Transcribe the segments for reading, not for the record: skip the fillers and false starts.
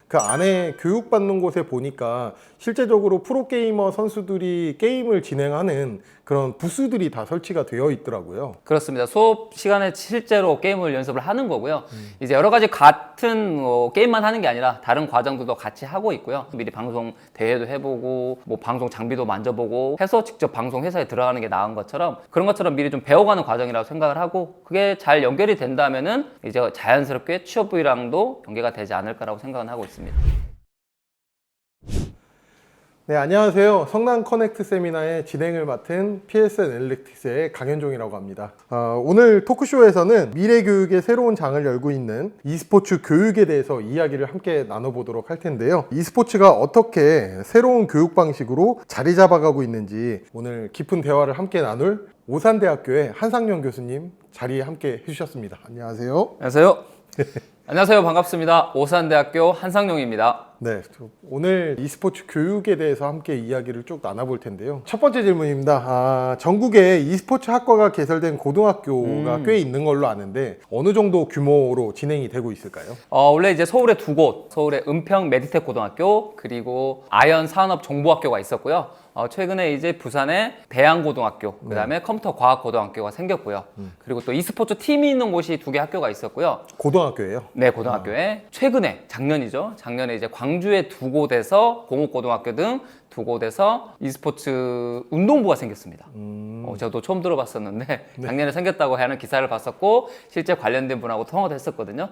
그 안에 교육받는 곳에 보니까 실제적으로 프로게이머 선수들이 게임을 진행하는 그런 부스들이 다 설치가 되어 있더라고요. 그렇습니다. 수업 시간에 실제로 게임을 연습을 하는 거고요. 이제 여러 가지 같은 게임만 하는 게 아니라 다른 과정들도 같이 하고 있고요. 미리 방송 대회도 해보고 뭐 방송 장비도 만져보고 해서 직접 방송 회사에 들어가는 게 나은 것처럼 그런 것처럼 미리 좀 배워가는 과정이라고 생각을 하고 그게 잘 연결이 된다면은 이제 자연스럽게 취업 부위랑도 연계가 되지 않을까라고 생각은 하고 있습니다. 네, 안녕하세요. 성남 커넥트 세미나의 진행을 맡은 PSN 애널리틱스의 강현종이라고 합니다. 오늘 토크쇼에서는 미래교육의 새로운 장을 열고 있는 e스포츠 교육에 대해서 이야기를 함께 나눠보도록 할 텐데요. e스포츠가 어떻게 새로운 교육 방식으로 자리 잡아가고 있는지 오늘 깊은 대화를 함께 나눌 오산대학교의 한상용 교수님 자리에 함께 해주셨습니다. 안녕하세요. 안녕하세요. 안녕하세요. 반갑습니다. 오산대학교 한상용입니다. 네, 오늘 e스포츠 교육에 대해서 함께 이야기를 쭉 나눠볼 텐데요. 첫 번째 질문입니다. 전국에 e스포츠 학과가 개설된 고등학교가 꽤 있는 걸로 아는데 어느 정도 규모로 진행이 되고 있을까요? 원래 이제 서울에 두 곳, 서울에 은평 메디텍 고등학교 그리고 아연 산업정보학교가 있었고요. 최근에 이제 부산에 대양고등학교, 그 다음에 컴퓨터과학고등학교가 생겼고요. 그리고 또 e스포츠 팀이 있는 곳이 두 개 학교가 있었고요. 고등학교예요? 네, 고등학교에 최근에 작년이죠. 작년에 이제 광주에 두 곳에서 공업고등학교 등 두 곳에서 e스포츠 운동부가 생겼습니다. 저도 처음 들어봤었는데 작년에 생겼다고 하는 기사를 봤었고 실제 관련된 분하고 통화도 했었거든요.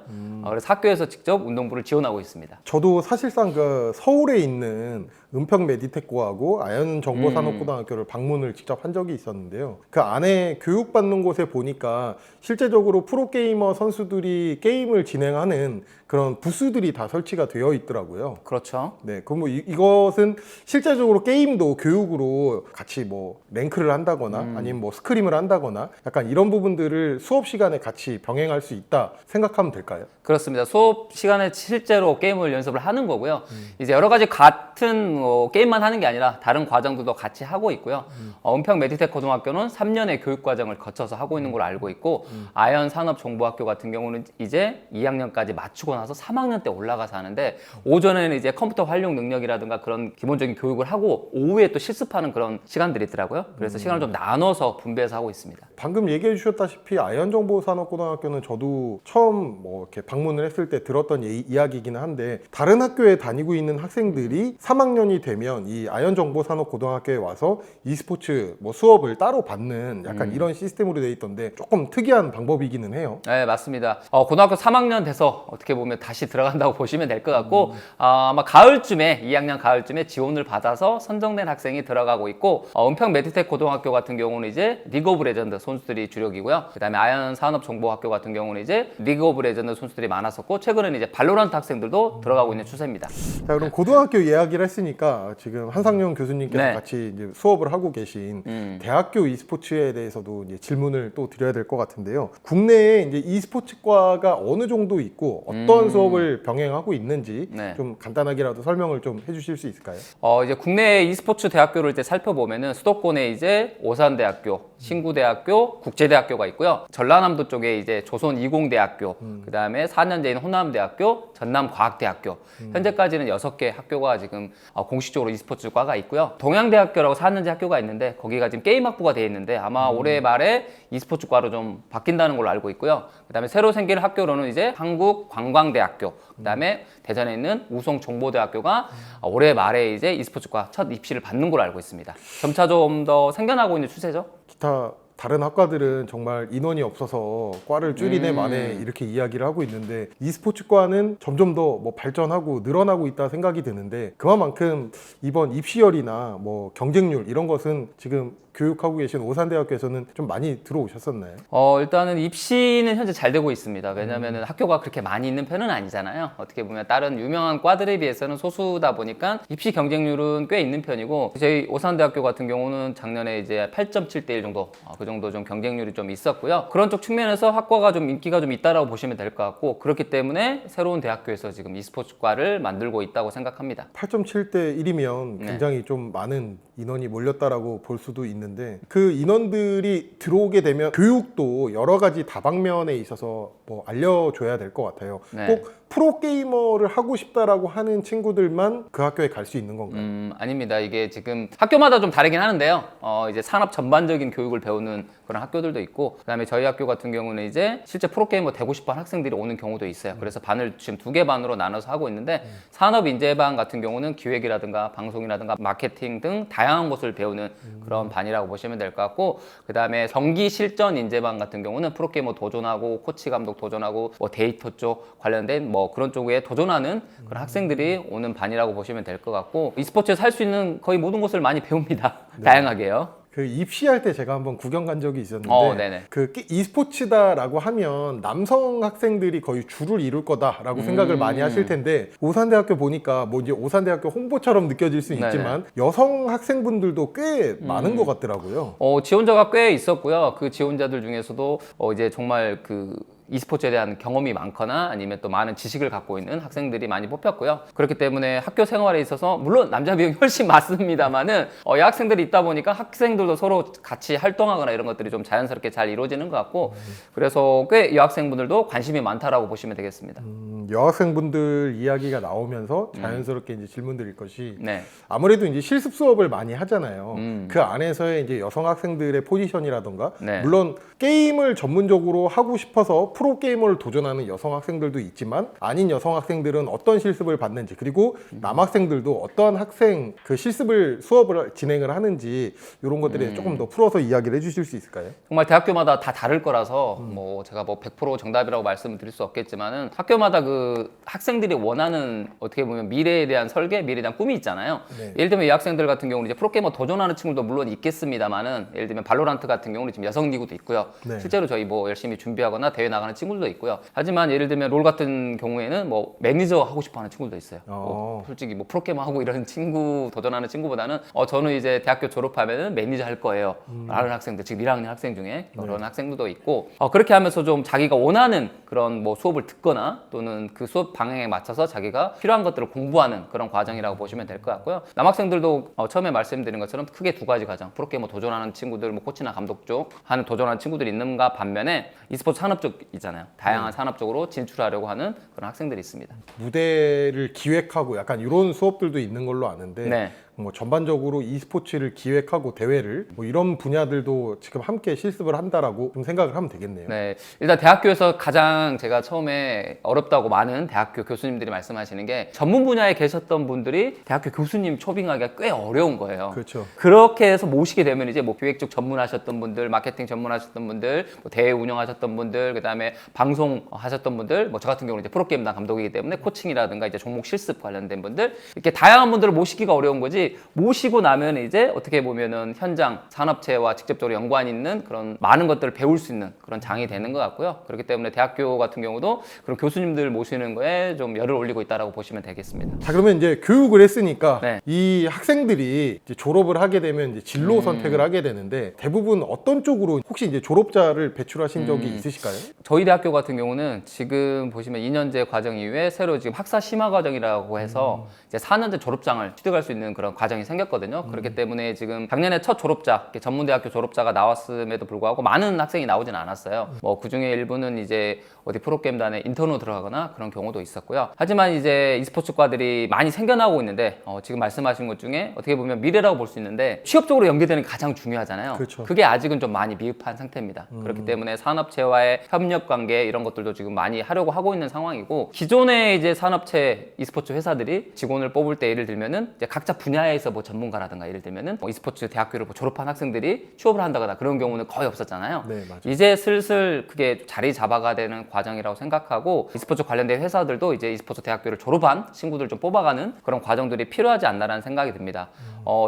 그래서 학교에서 직접 운동부를 지원하고 있습니다. 저도 사실상 그 서울에 있는 은평 메디텍고하고 아연 정보산업고등학교를 방문을 직접 한 적이 있었는데요. 그 안에 교육받는 곳에 보니까 실제적으로 프로게이머 선수들이 게임을 진행하는 그런 부스들이 다 설치가 되어 있더라고요. 그렇죠. 네, 그럼 뭐 이것은 실제적으로 게임도 교육으로 같이 뭐 랭크를 한다거나 아니면 뭐 스크림을 한다거나 약간 이런 부분들을 수업 시간에 같이 병행할 수 있다 생각하면 될까요? 그렇습니다. 수업 시간에 실제로 게임을 연습을 하는 거고요. 이제 여러 가지 같은 게임만 하는 게 아니라 다른 과정들도 같이 하고 있고요. 은평 메디텍 고등학교는 3년의 교육 과정을 거쳐서 하고 있는 걸로 알고 있고 아연 산업정보학교 같은 경우는 이제 2학년까지 마치고 나서 3학년 때 올라가서 하는데 오전에는 이제 컴퓨터 활용 능력이라든가 그런 기본적인 교육을 하고 오후에 또 실습하는 그런 시간들이 있더라고요. 그래서 시간을 좀 나눠서 분배해서 하고 있습니다. 방금 얘기해 주셨다시피 아연정보산업고등학교는 저도 처음 뭐 이렇게 방문을 했을 때 들었던 이야기이기는 한데 다른 학교에 다니고 있는 학생들이 3학년이 되면 이 아연정보산업고등학교에 와서 e스포츠 뭐 수업을 따로 받는 약간 이런 시스템으로 돼 있던데 조금 특이한 방법이기는 해요. 네, 맞습니다. 고등학교 3학년 돼서 어떻게 보면 다시 들어간다고 보시면 될 것 같고 아마 가을쯤에 2학년 가을쯤에 지원을 받아서 선정된 학생이 들어가고 있고 은평 메디텍 고등학교 같은 경우는 이제 리그 오브 레전드 선수들이 주력이고요. 그 다음에 아연 산업정보학교 같은 경우는 이제 리그 오브 레전드 선수들이 많았었고 최근에는 이제 발로란트 학생들도 들어가고 있는 추세입니다. 자, 그럼 고등학교 이야기를 했으니까 지금 한상용 교수님께서 네. 같이 이제 수업을 하고 계신 대학교 e스포츠에 대해서도 이제 질문을 또 드려야 될 것 같은데요. 국내에 이제 e스포츠과가 어느 정도 있고 어떤 수업을 병행하고 있는지 네. 좀 간단하게라도 설명을 좀 해주실 수 있을까요? 이제 국내 e스포츠 대학교를 이제 살펴보면은 수도권에 이제 오산대학교, 신구대학교, 국제대학교가 있고요. 전라남도 쪽에 이제 조선이공대학교, 그 다음에 4년제인 호남대학교, 전남과학대학교. 현재까지는 6개 학교가 지금 공식적으로 e스포츠과가 있고요. 동양대학교라고 4년제 학교가 있는데 거기가 지금 게임학부가 되어 있는데 아마 올해 말에 e스포츠과로 좀 바뀐다는 걸로 알고 있고요. 그 다음에 새로 생기는 학교로는 이제 한국관광대학교, 그 다음에 대전에 있는 우송정보대학교가 올해 말에 이제 e스포츠과 첫 입시를 받는 걸로 알고 있습니다. 점차 좀 더 생겨나고 있는 추세죠. 기타 다른 학과들은 정말 인원이 없어서 과를 줄이네 마네 이렇게 이야기를 하고 있는데 e스포츠과는 점점 더 뭐 발전하고 늘어나고 있다 생각이 드는데 그만큼 이번 입시열이나 뭐 경쟁률 이런 것은 지금 교육하고 계신 오산대학교에서는 좀 많이 들어오셨었나요? 일단은 입시는 현재 잘 되고 있습니다. 왜냐면은 학교가 그렇게 많이 있는 편은 아니잖아요. 어떻게 보면 다른 유명한 과들에 비해서는 소수다 보니까 입시 경쟁률은 꽤 있는 편이고 저희 오산대학교 같은 경우는 작년에 이제 8.7대 1 정도 그 정도 좀 경쟁률이 좀 있었고요. 그런 쪽 측면에서 학과가 좀 인기가 좀 있다라고 보시면 될 것 같고 그렇기 때문에 새로운 대학교에서 지금 e스포츠과를 만들고 있다고 생각합니다. 8.7대 1이면 굉장히 좀 많은 인원이 몰렸다라고 볼 수도 있는데 그 인원들이 들어오게 되면 교육도 여러 가지 다방면에 있어서 뭐 알려줘야 될 것 같아요. 네. 꼭 프로게이머를 하고 싶다라고 하는 친구들만 그 학교에 갈 수 있는 건가요? 아닙니다. 이게 지금 학교마다 좀 다르긴 하는데요. 이제 산업 전반적인 교육을 배우는 그런 학교들도 있고, 그다음에 저희 학교 같은 경우는 이제 실제 프로게이머 되고 싶어하는 학생들이 오는 경우도 있어요. 그래서 반을 지금 2개 반으로 나눠서 하고 있는데, 산업인재반 같은 경우는 기획이라든가 방송이라든가 마케팅 등 다양한 것을 배우는 그런 반이라고 보시면 될 것 같고, 그다음에 경기 실전 인재반 같은 경우는 프로게이머 도전하고 코치 감독 도전하고 뭐 데이터 쪽 관련된 뭐 그런 쪽에 도전하는 그런 학생들이 오는 반이라고 보시면 될 것 같고, e스포츠에서 할 수 있는 거의 모든 것을 많이 배웁니다. 다양하게요. 그 입시할 때 제가 한번 구경 간 적이 있었는데 네네. 그 e스포츠다라고 하면 남성 학생들이 거의 주를 이룰 거다라고 생각을 많이 하실 텐데 오산대학교 보니까 뭐 이제 오산대학교 홍보처럼 느껴질 수 네네. 있지만 여성 학생분들도 꽤 많은 것 같더라고요. 지원자가 꽤 있었고요. 그 지원자들 중에서도 이제 정말 그 e스포츠에 대한 경험이 많거나 아니면 또 많은 지식을 갖고 있는 학생들이 많이 뽑혔고요. 그렇기 때문에 학교 생활에 있어서 물론 남자 비용이 훨씬 많습니다만은 여학생들이 있다 보니까 학생들도 서로 같이 활동하거나 이런 것들이 좀 자연스럽게 잘 이루어지는 것 같고, 그래서 꽤 여학생분들도 관심이 많다라고 보시면 되겠습니다. 여학생분들 이야기가 나오면서 자연스럽게 이제 질문드릴 것이 네. 아무래도 이제 실습 수업을 많이 하잖아요. 그 안에서의 이제 여성 학생들의 포지션이라던가 네. 물론 게임을 전문적으로 하고 싶어서 프로게이머를 도전하는 여성 학생들도 있지만 아닌 여성 학생들은 어떤 실습을 받는지, 그리고 남학생들도 어떠한 학생 그 실습을 수업을 진행을 하는지 이런 것들에 조금 더 풀어서 이야기를 해주실 수 있을까요? 정말 대학교마다 다 다를 거라서 뭐 제가 뭐 100% 정답이라고 말씀을 드릴 수 없겠지만은 학교마다 그 학생들이 원하는 어떻게 보면 미래에 대한 설계, 미래에 대한 꿈이 있잖아요. 네. 예를 들면 이 학생들 같은 경우는 이제 프로게이머 도전하는 친구도 물론 있겠습니다만은, 예를 들면 발로란트 같은 경우는 지금 여성 리그도 있고요. 네. 실제로 저희 뭐 열심히 준비하거나 대회 나가는 친구들도 있고요. 하지만 예를 들면 롤 같은 경우에는 뭐 매니저 하고 싶어하는 친구도 있어요. 뭐 솔직히 뭐 프로게이머 하고 이런 친구 도전하는 친구보다는 저는 이제 대학교 졸업하면은 매니저 할 거예요. 라는 학생들, 지금 1학년 학생 중에 그런 학생들도 있고, 그렇게 하면서 좀 자기가 원하는 그런 뭐 수업을 듣거나 또는 그 수업 방향에 맞춰서 자기가 필요한 것들을 공부하는 그런 과정이라고 보시면 될 것 같고요. 남학생들도 처음에 말씀드린 것처럼 크게 2가지 과정, 프로게이머 도전하는 친구들, 뭐 코치나 감독 쪽 하는 도전하는 친구들이 있는가 반면에 e스포츠 산업 쪽 있잖아요. 다양한 산업 쪽으로 진출하려고 하는 그런 학생들이 있습니다. 무대를 기획하고 약간 이런 수업들도 있는 걸로 아는데 네. 뭐 전반적으로 e스포츠를 기획하고 대회를 뭐 이런 분야들도 지금 함께 실습을 한다라고 좀 생각을 하면 되겠네요. 네, 일단 대학교에서 가장 제가 처음에 어렵다고 많은 대학교 교수님들이 말씀하시는 게, 전문 분야에 계셨던 분들이 대학교 교수님 초빙하기가 꽤 어려운 거예요. 그렇죠. 그렇게 해서 모시게 되면 이제 뭐 기획 쪽 전문하셨던 분들, 마케팅 전문하셨던 분들, 뭐 대회 운영하셨던 분들, 그다음에 방송 하셨던 분들, 뭐 저 같은 경우는 이제 프로게임 감독이기 때문에 코칭이라든가 이제 종목 실습 관련된 분들, 이렇게 다양한 분들을 모시기가 어려운 거지, 모시고 나면 이제 어떻게 보면은 현장 산업체와 직접적으로 연관 있는 그런 많은 것들을 배울 수 있는 그런 장이 되는 것 같고요. 그렇기 때문에 대학교 같은 경우도 그런 교수님들 모시는 거에 좀 열을 올리고 있다라고 보시면 되겠습니다. 자, 그러면 이제 교육을 했으니까 네. 이 학생들이 이제 졸업을 하게 되면 이제 진로 선택을 하게 되는데 대부분 어떤 쪽으로 혹시 이제 졸업자를 배출하신 적이 있으실까요? 저희 대학교 같은 경우는 지금 보시면 2년제 과정 이후에 새로 지금 학사 심화 과정이라고 해서 이제 4년제 졸업장을 취득할 수 있는 그런 과정이 생겼거든요. 그렇기 때문에 지금 작년에 첫 졸업자, 전문대학교 졸업자가 나왔음에도 불구하고 많은 학생이 나오진 않았어요. 뭐 그중에 일부는 이제 어디 프로게임단에 인턴으로 들어가거나 그런 경우도 있었고요. 하지만 이제 e스포츠과들이 많이 생겨나고 있는데 지금 말씀하신 것 중에 어떻게 보면 미래라고 볼 수 있는데 취업적으로 연계되는 게 가장 중요하잖아요. 그렇죠. 그게 아직은 좀 많이 미흡한 상태입니다. 그렇기 때문에 산업체와의 협력 관계 이런 것들도 지금 많이 하려고 하고 있는 상황이고, 기존의 이제 산업체 e스포츠 회사들이 직원을 뽑을 때 예를 들면은 이제 각자 분야에서 뭐 전문가라든가 예를 들면은 뭐 e스포츠 대학교를 뭐 졸업한 학생들이 취업을 한다거나 그런 경우는 거의 없었잖아요. 네, 맞아요. 이제 슬슬 그게 자리 잡아가야 되는 과정이라고 생각하고, e스포츠 관련된 회사들도 이제 e스포츠 대학교를 졸업한 친구들 좀 뽑아가는 그런 과정들이 필요하지 않나라는 생각이 듭니다.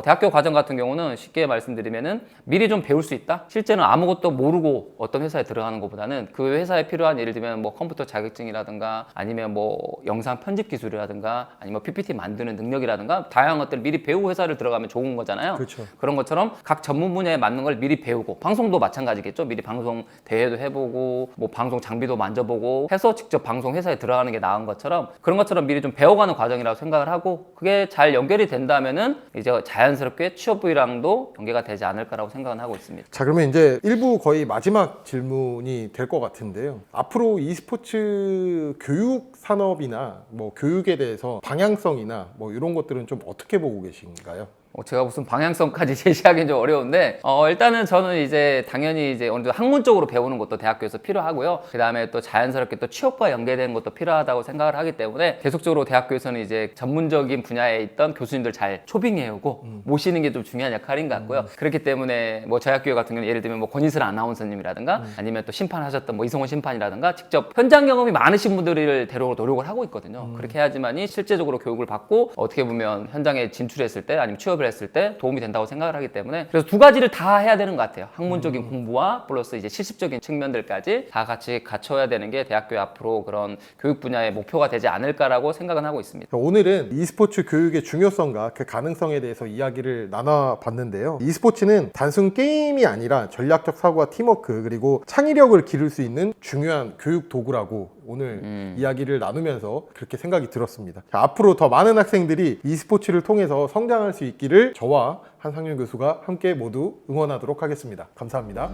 대학교 과정 같은 경우는 쉽게 말씀드리면은 미리 좀 배울 수 있다? 실제는 아무것도 모르고 어떤 회사에 들어가는 것보다는 그 회사에 필요한 예를 들면 뭐 컴퓨터 자격증이라든가 아니면 뭐 영상 편집 기술이라든가 아니면 PPT 만드는 능력이라든가 다양한 것들을 미리 미리 배우고 회사를 들어가면 좋은 거잖아요. 그렇죠. 그런 것처럼 각 전문 분야에 맞는 걸 미리 배우고, 방송도 마찬가지겠죠. 미리 방송 대회도 해보고 뭐 방송 장비도 만져보고 해서 직접 방송 회사에 들어가는 게 나은 것처럼, 그런 것처럼 미리 좀 배워가는 과정이라고 생각을 하고, 그게 잘 연결이 된다면은 이제 자연스럽게 취업부위랑도 연계가 되지 않을까라고 생각은 하고 있습니다. 자, 그러면 이제 1부 거의 마지막 질문이 될 것 같은데요. 앞으로 e스포츠 교육 산업이나 뭐 교육에 대해서 방향성이나 뭐 이런 것들은 좀 어떻게 보고 계신가요? 제가 무슨 방향성까지 제시하기는 좀 어려운데, 일단은 저는 이제 당연히 이제 어느 정도 학문적으로 배우는 것도 대학교에서 필요하고요. 그 다음에 또 자연스럽게 또 취업과 연계되는 것도 필요하다고 생각을 하기 때문에 계속적으로 대학교에서는 이제 전문적인 분야에 있던 교수님들 잘 초빙해오고 모시는 게 좀 중요한 역할인 것 같고요. 그렇기 때문에 뭐 저희 학교 같은 경우는 예를 들면 뭐 권희슬 아나운서님이라든가 아니면 또 심판하셨던 뭐 이성훈 심판이라든가 직접 현장 경험이 많으신 분들을 데려오고 노력을 하고 있거든요. 그렇게 해야지만이 실제적으로 교육을 받고 어떻게 보면 현장에 진출했을 때 아니면 취업을 했을 때 도움이 된다고 생각을 하기 때문에, 그래서 두 가지를 다 해야 되는 것 같아요. 학문적인 공부와 플러스 이제 실습적인 측면들까지 다 같이 갖춰야 되는 게 대학교의 앞으로 그런 교육 분야의 목표가 되지 않을까라고 생각은 하고 있습니다. 오늘은 e스포츠 교육의 중요성과 그 가능성에 대해서 이야기를 나눠봤는데요. e스포츠는 단순 게임이 아니라 전략적 사고와 팀워크 그리고 창의력을 기를 수 있는 중요한 교육 도구라고 오늘 이야기를 나누면서 그렇게 생각이 들었습니다. 자, 앞으로 더 많은 학생들이 e스포츠를 통해서 성장할 수 있기를 저와 한상윤 교수가 함께 모두 응원하도록 하겠습니다. 감사합니다.